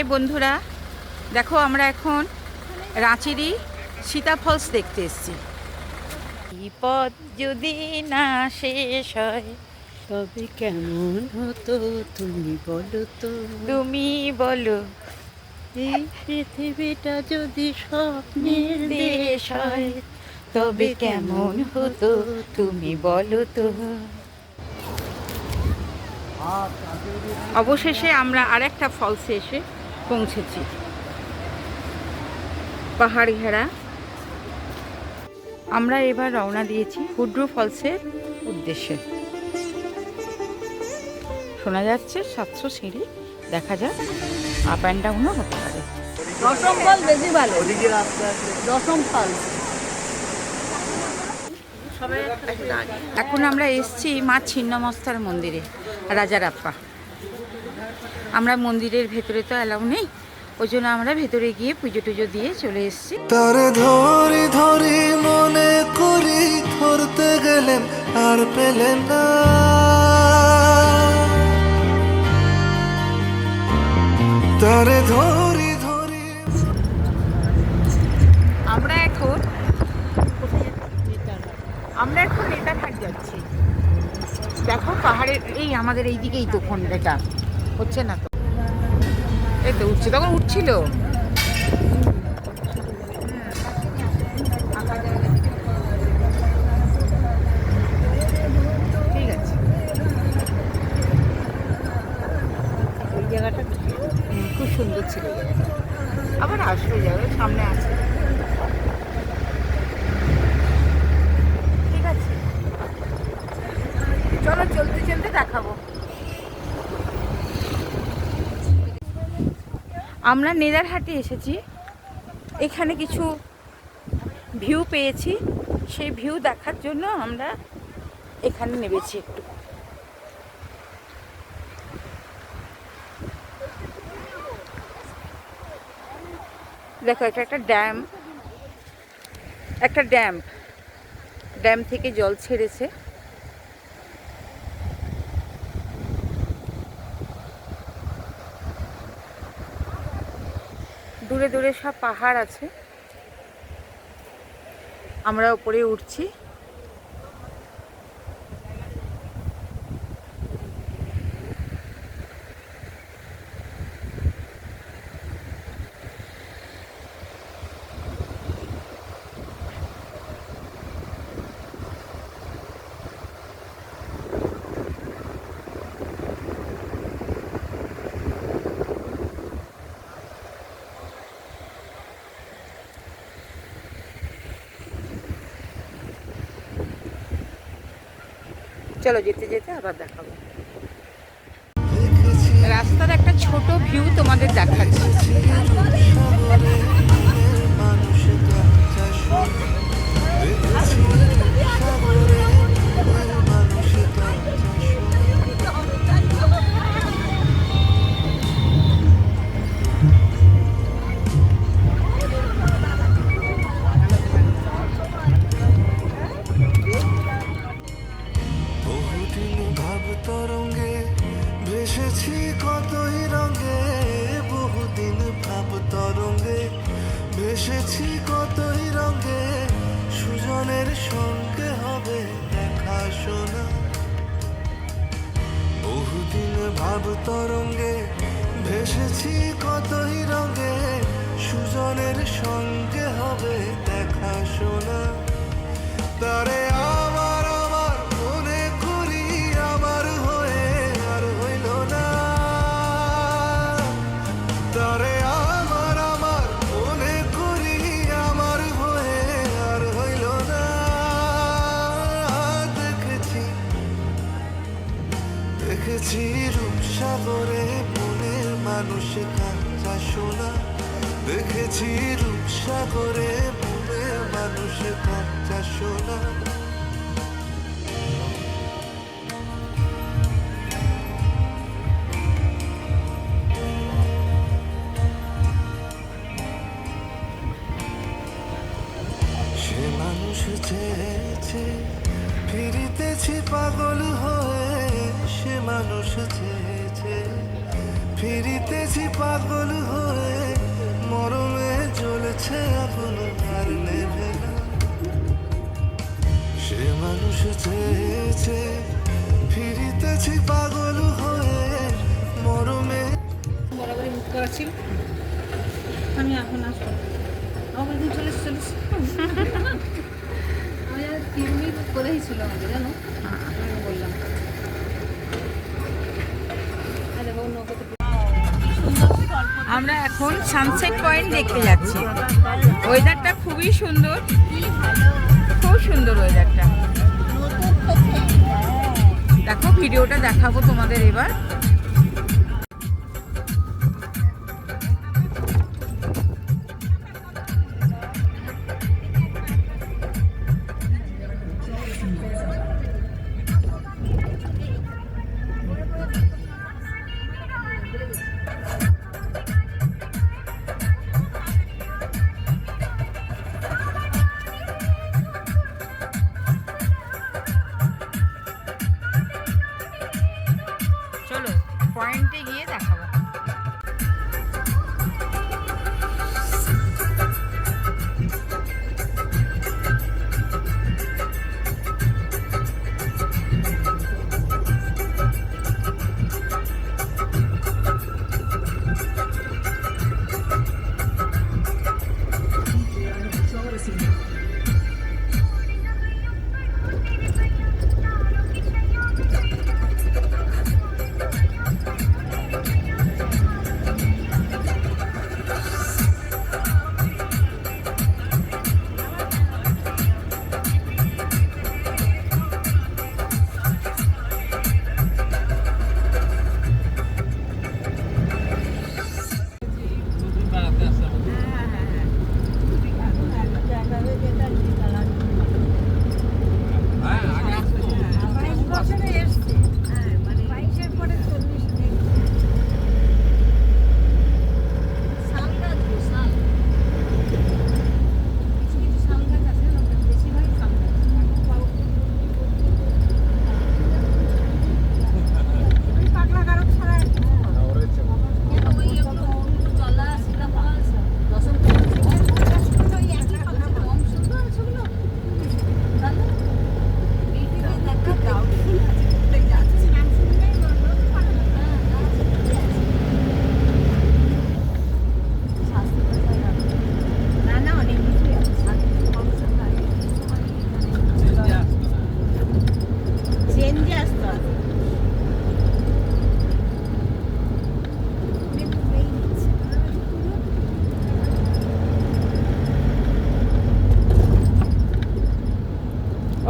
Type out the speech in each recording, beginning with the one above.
High বন্ধুরা, দেখো আমরা এখন রাঁচিরই সীতা ফলস দেখতে এসেছি। এই পথ যদি না শেষ হয় তবে কেমন হতো তুমি বলো তো, তুমি বলো। এই পৃথিবীটা যদি স্বপ্নের দেশ হয় তবে কেমন হতো তুমি বলো তো। অবশেষে আমরা আরেকটা ফলসে এসে পৌঁছেছি, পাহাড় ঘেরা। আমরা এবার রওনা দিয়েছি হুড্রু ফলসের উদ্দেশ্যে। শোনা যাচ্ছে 700 সিঁড়ি, দেখা যাক আপ অ্যান্ড ডাউনও হতে পারে। দশম ফল বেশি ভালো, দশম ফল। এখন আমরা এসেছি মা ছিন্নমস্তার মন্দিরে, রাজারাপ্পা। আমরা মন্দিরের ভেতরে তো অ্যালাউ নেই, ওই জন্য আমরা ভেতরে গিয়ে পুজো টুজো দিয়ে চলে এসেছি। তারে ধরি ধরি মনে করি, ধরতে গেলেন আর পেলেন না। তারে ধরি ধরি আমরা এখন নেতারহাট যাচ্ছি। দেখো পাহাড়ের এই আমাদের এই দিকেই তো ফোনটা হচ্ছে না তো, এই তো উঠছে, তখন উঠছিল। ঠিক আছে, ওই জায়গাটা খুব সুন্দর ছিল। আবার আসবে যাবে, সামনে আছে। ঠিক আছে, চলো চলতে চলতে দেখাবো। আমরা নেদারহাটে এসেছি, এখানে কিছু ভিউ পেয়েছি, সেই ভিউ দেখার জন্য আমরা এখানে নেমেছি একটু। দেখো এটা একটা ড্যাম, ড্যাম থেকে জল ছেড়েছে। দূরে দূরে সব পাহাড় আছে, আমরা উপরে উঠছি। চলো যেতে যেতে আবার দেখাবো। রাস্তার একটা ছোট ভিউ তোমাদের দেখাচ্ছি। সাগরে মনের মানুষ গাছা শোনে। দেখেছি সাগরে মনের মানুষ গাছা শোনে। বহুদিন ভাব তরঙ্গে ভেসেছি কতই রঙে, বহুদিন ভাব তরঙ্গে ভেসেছি কতই রঙে, সুজনের সঙ্গে হবে দেখা শোনা। বহুদিন ভাব তরঙ্গে ভেসেছি কতই রঙে, সুজনের সঙ্গে হবে দেখা শোনা। তারে আমার আমার মনে করি, আমার হয়ে আর হইল না। তারে আমার আমার মনে করি, আমার হয়ে আর হইল না। দেখেছি দেখেছি রূপসাগরে মনের মানুষ কাঁচা সোনা। দেখেছি রূপসাগরে মনের মানুষ কাঁচা সোনা। সে মানুষ চেয়েছে, ফিরিতেছি পাগল হয়ে। সে মানুষ চেয়েছে, ফিরিতেছি পাগল হয়ে, মরমে জ্বলেছে আগুন আর নেভে না। সে মানুষ চেয়েছে, ফিরিতেছি পাগল হয়ে, মরমে। বরাবরই বুক করা ছিল, আমি এখন আসবো। আমার দিন চলে আমি আর 3 মিনিট করেই ছিল আমাকে, জানো, আমি বললাম আরে বাবু নৌকাতে আমরা এখন সানসেট পয়েন্ট দেখতে যাচ্ছি। ওয়েদারটা খুবই সুন্দর, খুব সুন্দর ওয়েদারটা। দেখো ভিডিওটা দেখাবো তোমাদের এবার। চলো পয়েন্টে গিয়ে দেখাবো।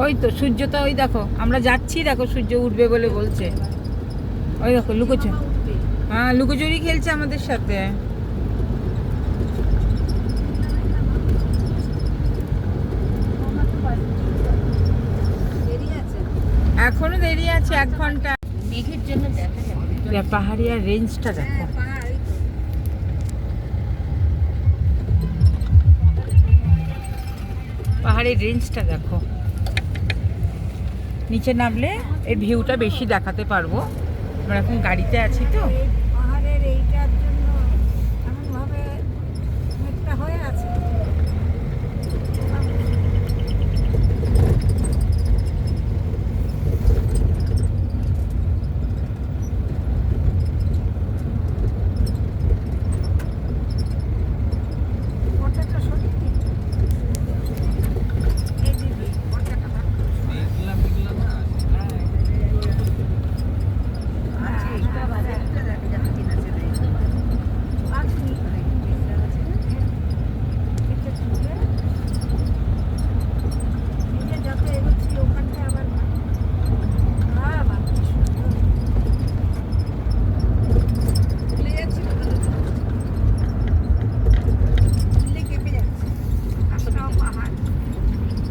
ওই তো সূর্যটা, ওই দেখো আমরা যাচ্ছি, দেখো সূর্য উঠবে বলে বলছে। ওই দেখো লুকোচুরি, হ্যাঁ লুকোচুরি খেলছে আমাদের সাথে। এখনো দেরি আছে 1 ঘন্টা। মেঘের জন্য দেখা যাবে পাহাড়িয়া রেঞ্জটা দেখো। পাহাড়ের রেঞ্জটা দেখো। নিচে নামলে এর ভিউটা বেশি দেখাতে পারবো। আমরা এখন গাড়িতে আছি তো। পাহাড়ের এইটার জন্য এমনভাবে মেঘটা হয়ে আছে। পর্দাটা সরিয়ে দিই। এই দিদি পর্দাটা ভালো করে সরিয়ে দিই।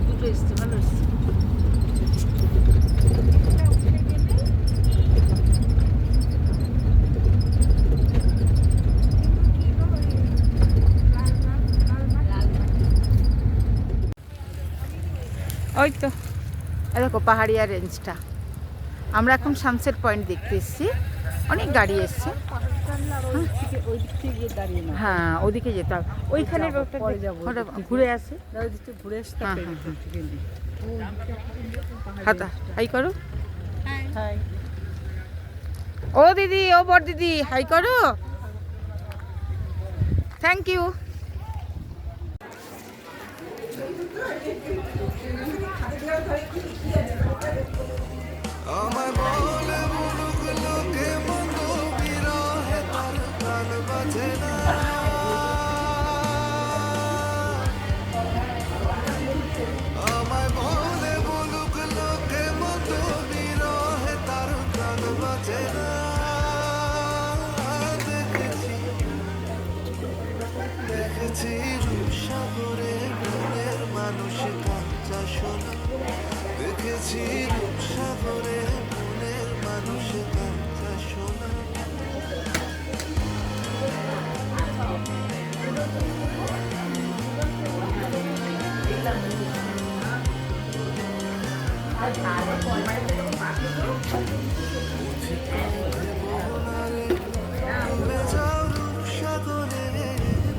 দুটো এসছে, ভালো এসছে। ওই তো দেখো পাহাড়িয়া রেঞ্জটা। আমরা এখন সানসেট পয়েন্ট দেখতে এসেছি। অনেক গাড়ি এসছে। ওই দিক থেকে গিয়ে দাঁড়িয়ে না হ্যাঁ ওদিকে যেতাম, ওইখানে পরে যাবো, ওটা ঘুরে আসে। ওই দিক থেকে ঘুরে আসতে হ্যাঁ, হবে। হ্যাঁ, হাতা হাই করো। হাই ও দিদি, ও বড় দিদি, হাই করো। Thank you. আমায় বলে বলুক লোকে মন্দ বিরহে তার প্রাণ বাঁচে না। আমায় বলে বলুক লোকে মন্দ বিরহে তার প্রাণ বাঁচে না। দেখেছি রূপসাগরে মনের মানুষ কাঁচা সোনা। দেখেছি রূপসাগরে মনের মানুষ কাঁচা সোনা। ডুবে যাও রূপসাগরে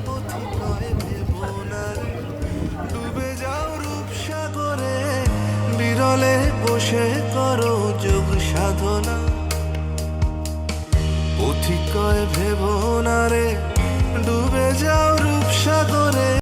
পথিকয় ভেবো না রে। ডুবে যাও রূপসাগরে বিরলে বসে করো যোগ সাধনা। পথিকয় ভেবো না রে, ডুবে যাও রূপসাগরে।